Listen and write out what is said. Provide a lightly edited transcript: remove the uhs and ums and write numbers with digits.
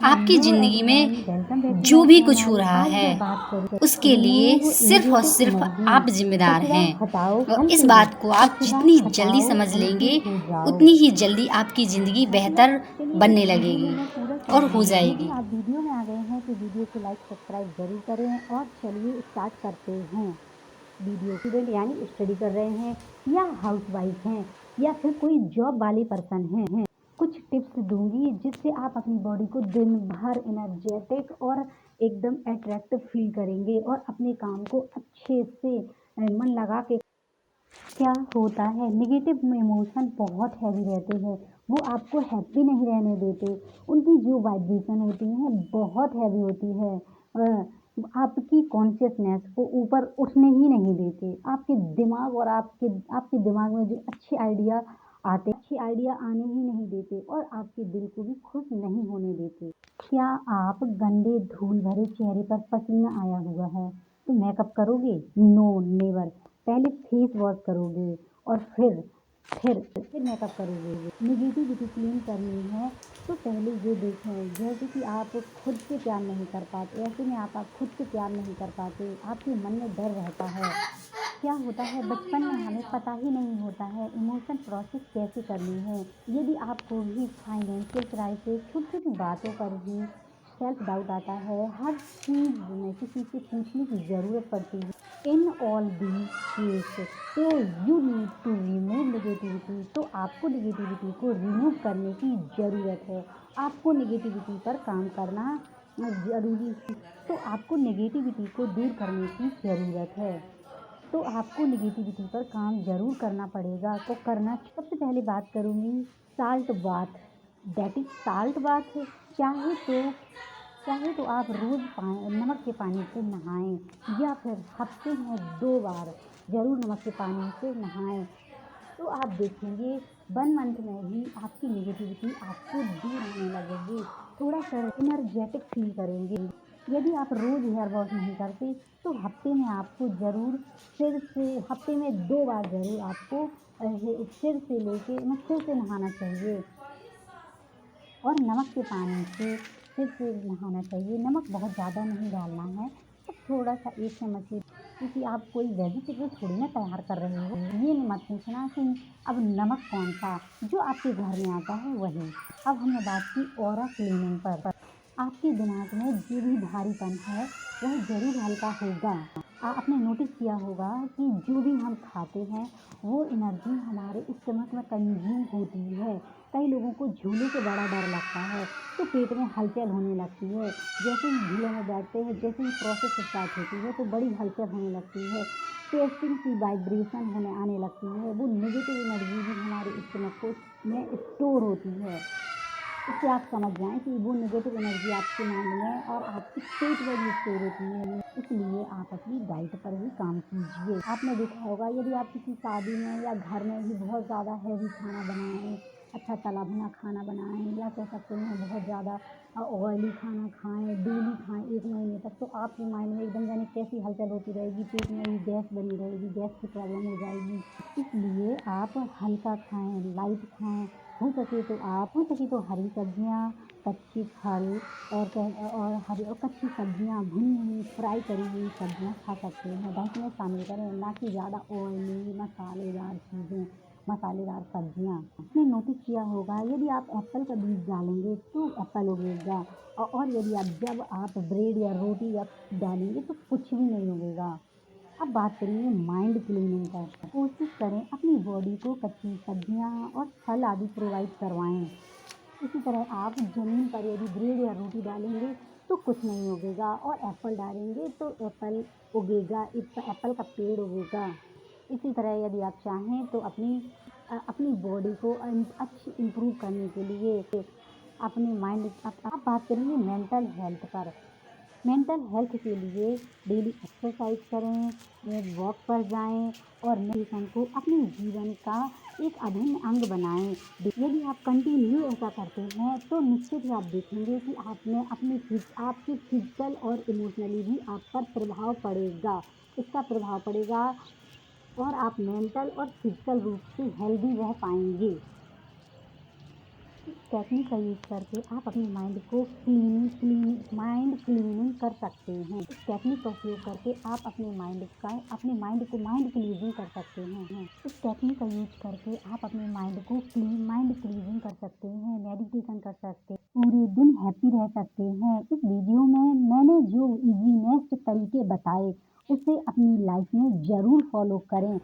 आपकी ज़िंदगी में जो भी कुछ हो रहा है उसके लिए सिर्फ और सिर्फ आप जिम्मेदार हैं। और इस बात को आप जितनी जल्दी समझ लेंगे उतनी ही जल्दी आपकी ज़िंदगी बेहतर बनने लगेगी और हो जाएगी। आप वीडियो में आ गए हैं तो वीडियो को लाइक सब्सक्राइब जरूर करें और चलिए स्टार्ट करते हैं वीडियो। स्टूडेंट यानी स्टडी कर रहे हैं या हाउसवाइफ हैं या फिर कोई जॉब वाले पर्सन हैं, कुछ टिप्स दूंगी जिससे आप अपनी बॉडी को दिन भर एनर्जेटिक और एकदम अट्रैक्टिव फील करेंगे और अपने काम को अच्छे से मन लगा के। क्या होता है, नेगेटिव इमोशन बहुत हैवी रहते हैं, वो आपको हैप्पी नहीं रहने देते। उनकी जो वाइब्रेशन होती है बहुत हैवी होती है, आपकी कॉन्शियसनेस को ऊपर उठने ही नहीं देते। आपके दिमाग और आपके दिमाग में जो अच्छे आइडिया आने ही नहीं देते और आपके दिल को भी खुश नहीं होने देते। क्या आप गंदे धूल भरे चेहरे पर पसीना आया हुआ है तो मेकअप करोगे? No never. पहले फेस वॉश करोगे और फिर मेकअप करोगे। नेगेटिविटी क्लीन करनी है तो पहले ये देखें, जैसे कि आप खुद से प्यार नहीं कर पाते, ऐसे में आप खुद से प्यार नहीं कर पाते, आपके मन में डर रहता है। क्या होता है, बचपन में हमें पता ही नहीं होता है इमोशन प्रोसेस कैसे करनी है। यदि आपको भी फाइनेंशियल क्राइसिस, छोटी छोटी बातों पर भी सेल्फ डाउट आता है, हर चीज़ में किसी से पूछने की ज़रूरत पड़ती है, इन ऑल दी केस तो you need to remove negativity. तो आपको नेगेटिविटी को रिमूव करने की ज़रूरत है, आपको नेगेटिविटी पर काम करना ज़रूरी। तो आपको नेगेटिविटी को दूर करने की ज़रूरत है, तो आपको नेगेटिविटी पर काम ज़रूर करना पड़ेगा। तो करना, सबसे पहले बात करूँगी salt bath, that is salt bath. चाहे तो आप रोज़ नमक के पानी से नहाएं या फिर हफ्ते में 2 बार ज़रूर नमक के पानी से नहाएं। तो आप देखेंगे 1 मंथ में ही आपकी नेगेटिविटी आपको दूर होने लगेगी, थोड़ा सा एनर्जेटिक फील करेंगे। यदि आप रोज़ हेयर वॉश नहीं करते तो हफ्ते में आपको ज़रूर हफ्ते में 2 बार ज़रूर आपको सिर से नहाना चाहिए और नमक के पानी से सिर से नहाना चाहिए। नमक बहुत ज़्यादा नहीं डालना है, अब थोड़ा सा 1 चम्मच ही, क्योंकि आप कोई वेजिटेबल थोड़ी ना तैयार कर रहे हो। ये मत पूछना कि अब नमक कौन सा, जो आपके घर में आता है वही। अब हमने बात की ऑरा क्लीनिंग पर। आपके दिमाग में जो भी भारीपन है वह ज़रूर हल्का होगा। आपने नोटिस किया होगा कि जो भी हम खाते हैं वो एनर्जी हमारे स्टमक में कंज्यूम होती है। कई लोगों को झूले से बड़ा डर लगता है तो पेट में हलचल होने लगती है। जैसे ही झूले में बैठते हैं, जैसे ही प्रोसेस स्टार्ट होती है तो बड़ी हलचल होने लगती है, टेस्टिंग की वाइब्रेशन आने लगती है। वो नेगेटिव एनर्जी भी हमारे स्टमक में स्टोर होती है। इससे आप समझ जाएं कि वो नेगेटिव एनर्जी आपके माइंड में और आपके पेट में भी स्टोर होती है। इसलिए आप अपनी डाइट पर ही काम कीजिए। आपने देखा होगा, यदि आप किसी शादी में या घर में भी बहुत ज़्यादा हैवी खाना बनाएं, अच्छा तला भुना खाना बनाएं, या कह सकते हैं बहुत ज़्यादा ऑयली खाना खाएं, डेली खाएं 1 महीने तक, तो आपके माइंड में एकदम जाने कैसी हलचल होती रहेगी, पेट में भी गैस बनी रहेगी, गैस की प्रॉब्लम हो जाएगी। इसलिए आप हल्का खाएं, लाइट खाएं। हो सके तो हरी सब्जियां, कच्चे फल और कच्ची सब्जियां, भुनी हुई फ्राई करी हुई सब्जियां खा सकते हैं। डाइट में शामिल करें, ना कि ज़्यादा ऑयली मसालेदार सब्जियां। आपने नोटिस किया होगा, यदि आप एप्पल का बीज डालेंगे तो एप्पल उगेगा, और यदि जब आप ब्रेड या रोटी या डालेंगे तो कुछ भी नहीं उगेगा। अब बात करेंगे माइंड क्लीनिंग पर। कोशिश करें अपनी बॉडी को कच्ची सब्जियां और फल आदि प्रोवाइड करवाएं। इसी तरह आप ज़मीन पर यदि ब्रेड या रोटी डालेंगे तो कुछ नहीं उगेगा, और एप्पल डालेंगे तो एप्पल उगेगा, एप्पल का पेड़ उगेगा। इसी तरह यदि आप चाहें तो अपनी बॉडी को अच्छी इम्प्रूव करने के लिए अपने माइंड। अब बात करेंगे मेंटल हेल्थ पर। मेंटल हेल्थ के लिए डेली एक्सरसाइज करें, वॉक पर जाएं और मेडिटेशन को अपने जीवन का एक अभिन्न अंग बनाएं। यदि आप कंटिन्यू ऐसा करते हैं तो निश्चित ही आप देखेंगे कि आपके फिजिकल और इमोशनली भी आप पर प्रभाव पड़ेगा। इसका प्रभाव पड़ेगा और आप मेंटल और फिजिकल रूप से हेल्दी रह पाएंगे। इस टेक्निक का यूज करके आप अपने माइंड को माइंड क्लीनिंग कर सकते हैं। इस टेक्निक का उपयोग करके आप अपने माइंड को माइंड क्लीनिंग कर सकते हैं। इस टेक्निक का यूज करके आप अपने माइंड क्लीनिंग कर सकते हैं, मेडिटेशन कर सकते हैं, पूरे दिन हैप्पी रह सकते हैं। इस वीडियो में मैंने जो इजीनेस्ट तरीके बताए उसे अपनी लाइफ में जरूर फॉलो करें।